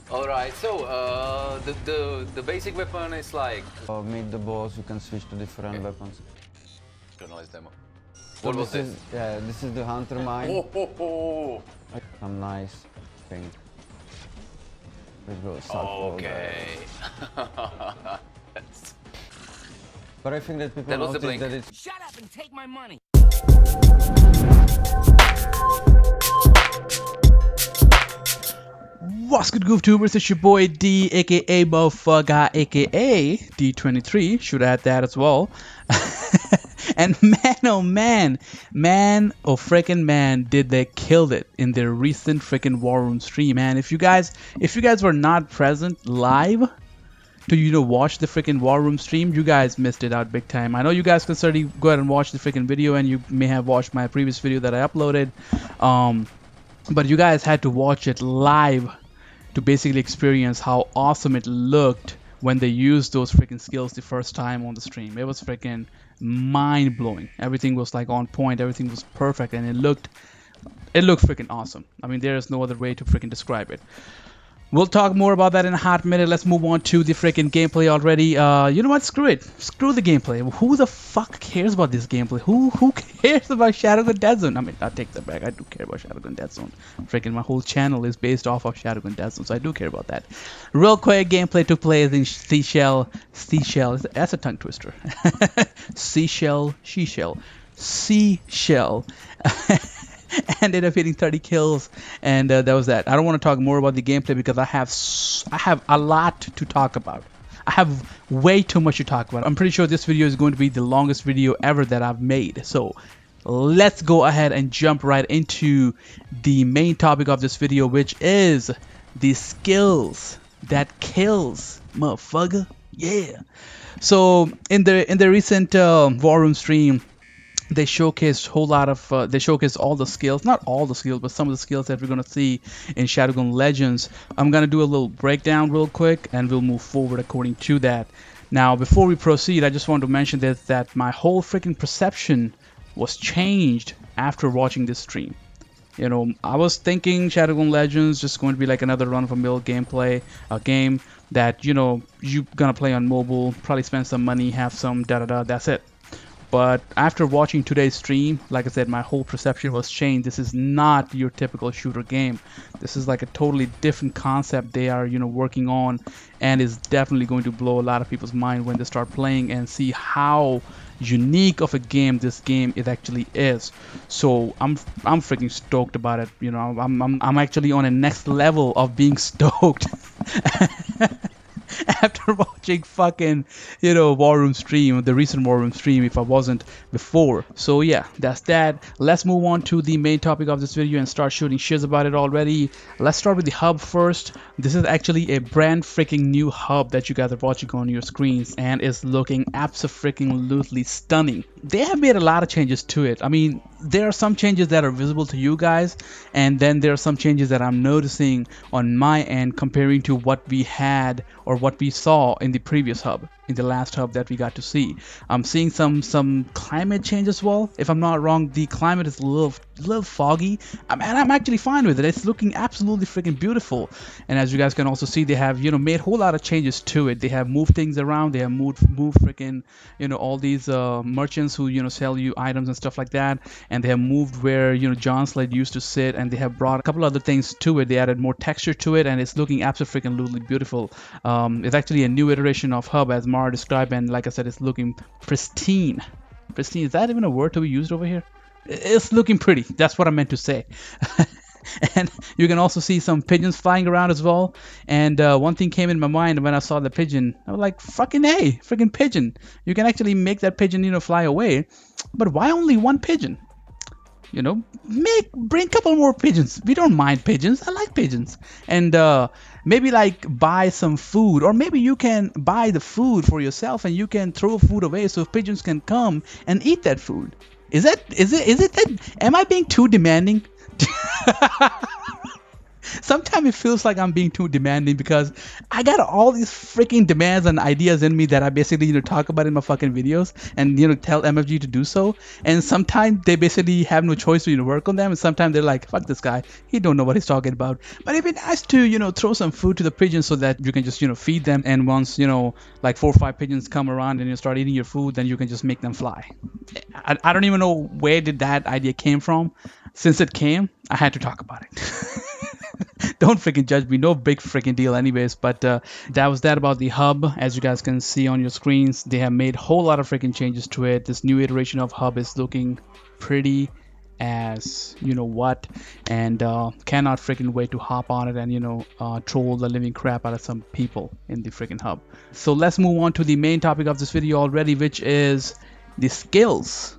Alright, so the basic weapon is like... Meet the boss, you can switch to different weapons. Nice demo. So What was this? Yeah, this is the hunter mine. Oh. Some nice thing. It goes Okay. But I think that people That was the notice blink. that it's... Shut up and take my money. What's good, GoofTubers? It's your boy D, aka Moh'Fuggah, aka D23. Should add that as well. And man, oh freaking man, did they killed it in their recent freaking War Room stream, man. If you guys were not present live to watch the freaking War Room stream, you guys missed it out big time. I know you guys can certainly go ahead and watch the freaking video, and you may have watched my previous video that I uploaded, but you guys had to watch it live to basically experience how awesome it looked when they used those freaking skills the first time on the stream. It was freaking mind-blowing. Everything was like on point, everything was perfect, and it looked freaking awesome. I mean, there is no other way to freaking describe it. We'll talk more about that in a hot minute. Let's move on to the freaking gameplay already. You know what? Screw it. Screw the gameplay. Who the fuck cares about this gameplay? Who cares about Shadowgun Dead Zone? I mean, I'll take that back. I do care about Shadowgun Dead Zone. Freaking my whole channel is based off of Shadowgun Dead Zone, so I do care about that. Real quick, gameplay took place in Seashell. That's a tongue twister. Seashell. Ended up hitting 30 kills, and that was that. I don't want to talk more about the gameplay because I have a lot to talk about. I have way too much to talk about. I'm pretty sure this video is going to be the longest video ever that I've made. So let's go ahead and jump right into the main topic of this video, which is the skills that kills, motherfucker. Yeah. So in the recent War Room stream, they showcased they showcased all the skills, not all the skills, but some of the skills that we're gonna see in Shadowgun Legends. I'm gonna do a little breakdown real quick, and we'll move forward according to that. Now, before we proceed, I just want to mention that my whole freaking perception was changed after watching this stream. You know, I was thinking Shadowgun Legends just going to be like another run-of-the-mill gameplay, a game that you're gonna play on mobile, probably spend some money, have some da-da-da, that's it. But after watching today's stream, like I said, my whole perception was changed. This is not your typical shooter game. This is like a totally different concept they are, working on, and is definitely going to blow a lot of people's mind when they start playing and see how unique of a game this game actually is. So I'm freaking stoked about it. I'm actually on a next level of being stoked. After watching fucking War Room stream, the recent War Room stream, if I wasn't before. So yeah, that's that. Let's move on to the main topic of this video and start shooting shiz about it already. Let's start with the hub first. This is actually a brand freaking new hub that you guys are watching on your screens, and is looking absolutely stunning. They have made a lot of changes to it. I mean, there are some changes that are visible to you guys, and then there are some changes that I'm noticing on my end comparing to what we had or what we saw in the previous hub, in the last hub that we got to see. I'm seeing some climate change as well. If I'm not wrong, the climate is a little foggy, and I'm actually fine with it. It's looking absolutely freaking beautiful. And as you guys can also see, they have made a whole lot of changes to it. They have moved things around. They have moved freaking all these merchants who sell you items and stuff like that, and they have moved where John Slade used to sit, and they have brought a couple other things to it. They added more texture to it, and it's looking absolutely beautiful. It's actually a new iteration of hub, as Mara described, and like I said, it's looking pristine. Pristine, is that even a word to be used over here? It's looking pretty. That's what I meant to say. And you can also see some pigeons flying around as well. And one thing came in my mind when I saw the pigeon. I was like, fucking hey, freaking pigeon. You can actually make that pigeon, fly away. But why only one pigeon? Bring a couple more pigeons. We don't mind pigeons. I like pigeons. And maybe like buy some food, or maybe you can buy the food for yourself and you can throw food away so pigeons can come and eat that food. Is it that, am I being too demanding? Sometimes it feels like I'm being too demanding because I got all these freaking demands and ideas in me that I basically talk about in my fucking videos and tell MFG to do so. And sometimes they basically have no choice to work on them, and sometimes they're like, fuck this guy, he don't know what he's talking about. But it'd be nice to throw some food to the pigeons so that you can just feed them, and once like 4 or 5 pigeons come around and you start eating your food, then you can just make them fly. I don't even know where did that idea came from. Since it came, I had to talk about it. Don't freaking judge me. No big freaking deal anyways. But that was that about the hub. As you guys can see on your screens, they have made a whole lot of freaking changes to it. This new iteration of hub is looking pretty as what, and cannot freaking wait to hop on it and troll the living crap out of some people in the freaking hub. So let's move on to the main topic of this video already, which is the skills.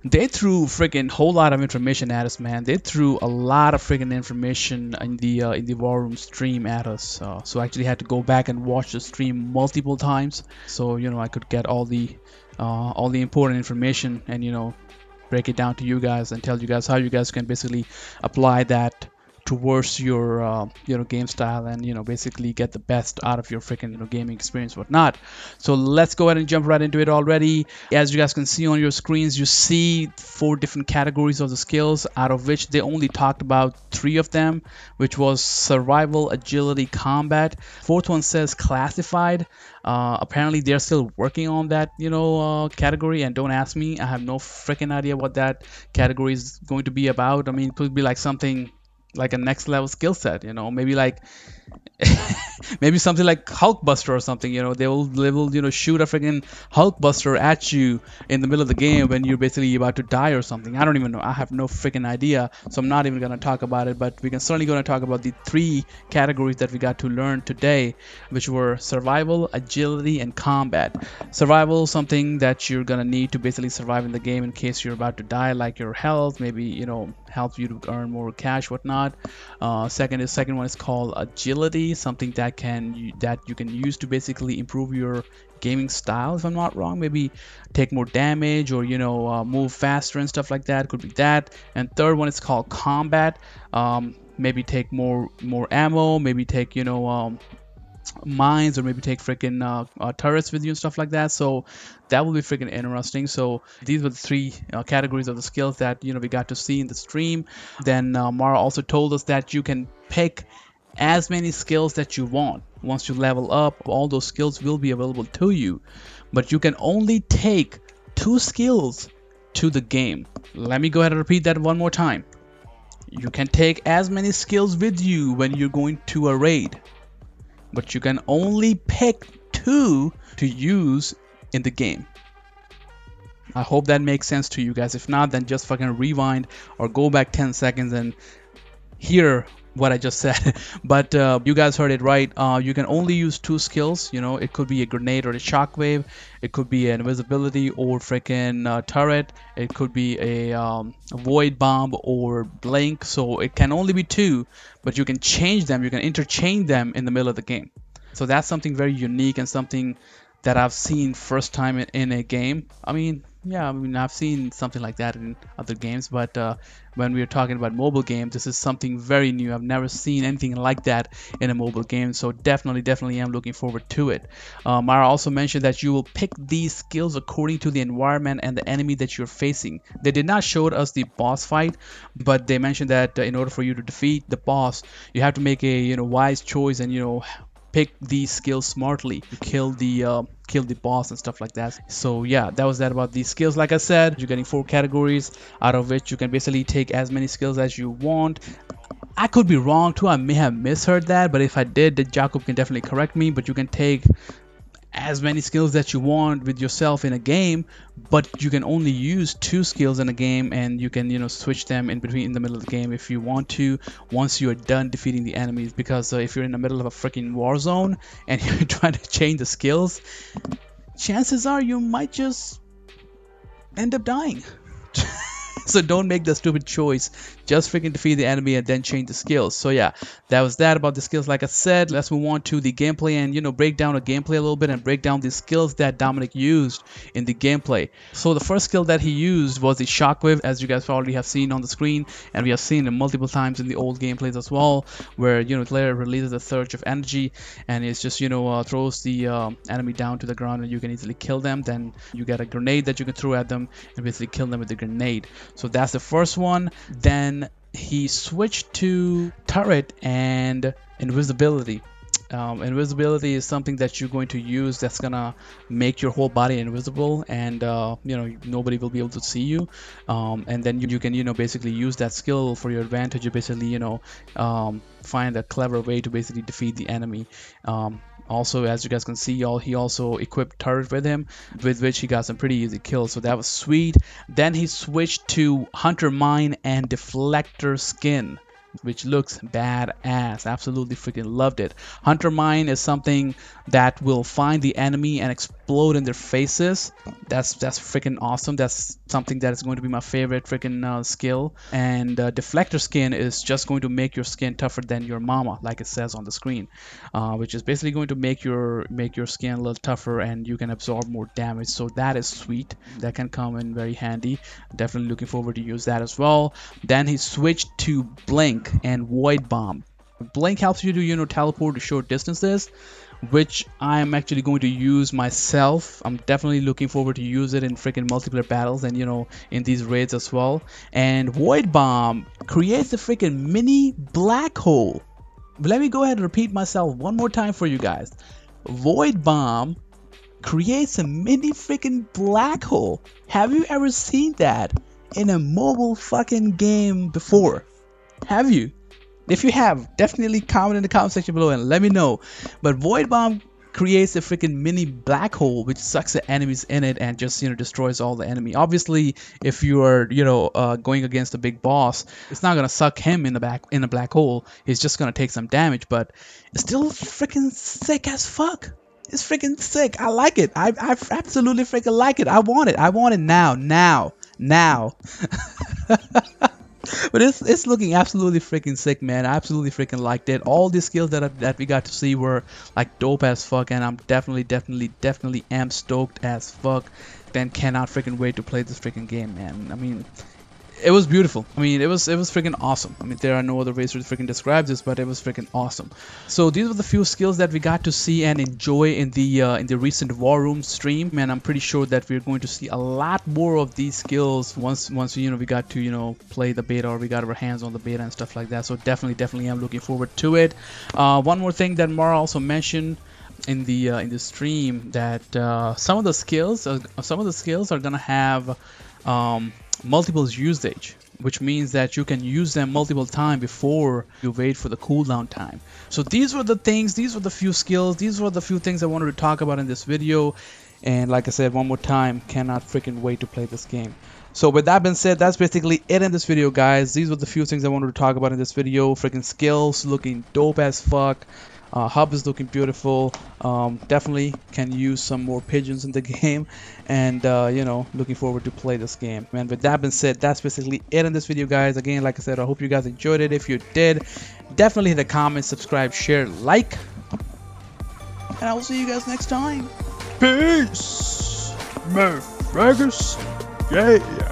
They threw freaking whole lot of information at us, man. They threw a lot of freaking information in the war room stream at us. So I actually had to go back and watch the stream multiple times, so I could get all the important information and break it down to you guys and tell you guys how you guys can basically apply that towards your game style and basically get the best out of your freaking gaming experience, whatnot. So let's go ahead and jump right into it already. As you guys can see on your screens, you see 4 different categories of the skills, out of which they only talked about 3 of them, which was survival, agility, combat. 4th one says classified. Apparently they're still working on that category, and don't ask me, I have no freaking idea what that category is going to be about. I mean, it could be like something like a next level skill set, maybe like maybe something like Hulkbuster or something. They will shoot a freaking Hulkbuster at you in the middle of the game when you're basically about to die or something. I don't even know. I have no freaking idea, so I'm not even gonna talk about it. But we can certainly gonna talk about the 3 categories that we got to learn today, which were survival, agility, and combat. Survival, something that you're gonna need to basically survive in the game in case you're about to die, like your health, maybe help you to earn more cash, whatnot. Second one is called agility, something that you can use to basically improve your gaming style, if I'm not wrong. Maybe take more damage or move faster and stuff like that. Could be that. And third one is called combat. Maybe take more ammo, maybe take mines, or maybe take freaking turrets with you and stuff like that. So that will be freaking interesting. So these were the 3 categories of the skills that we got to see in the stream. Then Mara also told us that you can pick as many skills that you want. Once you level up, all those skills will be available to you, but you can only take 2 skills to the game. Let me go ahead and repeat that one more time. You can take as many skills with you when you're going to a raid, but you can only pick 2 to use in the game. I hope that makes sense to you guys. If not, then just fucking rewind or go back 10 seconds and hear what I just said. But you guys heard it right. You can only use 2 skills. It could be a grenade or a shockwave. It could be an invisibility or freaking turret. It could be a void bomb or blink. So it can only be 2, but you can change them. You can interchange them in the middle of the game. So that's something very unique and something that I've seen first time in a game. I mean, I've seen something like that in other games, but when we're talking about mobile games, this is something very new. I've never seen anything like that in a mobile game, so definitely am looking forward to it. Mara also mentioned that you will pick these skills according to the environment and the enemy that you're facing. They did not show us the boss fight, but they mentioned that in order for you to defeat the boss, you have to make a wise choice and pick these skills smartly to kill the boss and stuff like that. So yeah, that was that about these skills. Like I said, you're getting 4 categories, out of which you can basically take as many skills as you want. I could be wrong too. I may have misheard that, but if I did, then Jacob can definitely correct me. But you can take as many skills that you want with yourself in a game, but you can only use 2 skills in a game, and you can switch them in the middle of the game if you want to, once you are done defeating the enemies. Because if you're in the middle of a freaking war zone and you're trying to change the skills, chances are you might just end up dying. So don't make the stupid choice just freaking defeat the enemy and then change the skills. So yeah, that was that about the skills. Like I said, let's move on to the gameplay and, you know, break down the gameplay a little bit and break down the skills that Dominic used in the gameplay. So the first skill that he used was the shockwave, as you guys already have seen on the screen, and we have seen it multiple times in the old gameplays as well, where, you know, the player releases a surge of energy and it's just, you know, throws the enemy down to the ground and you can easily kill them. Then you get a grenade that you can throw at them and basically kill them with the grenade. So that's the first one. Then he switched to turret and invisibility. Invisibility is something that you're going to use that's gonna make your whole body invisible, and you know, nobody will be able to see you, and then you can, you know, basically use that skill for your advantage. You basically, you know, find a clever way to basically defeat the enemy. Also, as you guys can see, he also equipped turret with him, with which he got some pretty easy kills, so that was sweet. Then he switched to Hunter Mine and Deflector skin, which looks badass. Absolutely freaking loved it. Hunter Mine is something that will find the enemy and explode in their faces. That's freaking awesome. That's something that is going to be my favorite freaking skill. And Deflector skin is just going to make your skin tougher than your mama, like it says on the screen, which is basically going to make your skin a little tougher and you can absorb more damage. So that is sweet. That can come in very handy. Definitely looking forward to use that as well. Then he switched to Blink and Void Bomb. Blink helps you to, you know, teleport to short distances, which I am actually going to use myself. I'm definitely looking forward to use it in freaking multiplayer battles and, you know, in these raids as well. And Void Bomb creates a freaking mini black hole. Let me go ahead and repeat myself one more time for you guys. Void Bomb creates a mini freaking black hole. Have you ever seen that in a mobile fucking game before? Have you? If you have, definitely comment in the comment section below and let me know. But Void Bomb creates a freaking mini black hole which sucks the enemies in it and just, you know, destroys all the enemy. Obviously, if you are, you know, going against a big boss, it's not gonna suck him in the black hole. He's just gonna take some damage, but it's still freaking sick as fuck. It's freaking sick. I like it. I absolutely freaking like it. I want it. I want it now. But it's looking absolutely freaking sick, man. I absolutely freaking liked it. All the skills that we got to see were like dope as fuck, and I'm definitely am stoked as fuck. Then cannot freaking wait to play this freaking game, man. I mean, it was beautiful. I mean, it was freaking awesome. I mean, there are no other ways to freaking describe this, but it was freaking awesome. So these were the few skills that we got to see and enjoy in the recent War Room stream. Man, I'm pretty sure that we're going to see a lot more of these skills once you know, we got to, you know, play the beta, or we got our hands on the beta and stuff like that. So definitely I'm looking forward to it. One more thing that Mara also mentioned in the stream, that some of the skills are gonna have multiple usage, which means that you can use them multiple times before you wait for the cooldown time. So these were the things, these were the few skills, these were the few things I wanted to talk about in this video. And like I said one more time, cannot freaking wait to play this game. So with that being said, that's basically it in this video, guys. These were the few things I wanted to talk about in this video. Freaking skills looking dope as fuck. Hub is looking beautiful. Definitely can use some more pigeons in the game, and you know, looking forward to play this game. And with that being said, that's basically it in this video, guys. Again, like I said, I hope you guys enjoyed it. If you did, definitely hit a comment, subscribe, share, like, and I will see you guys next time. Peace, Moh'Fuggah. Yeah.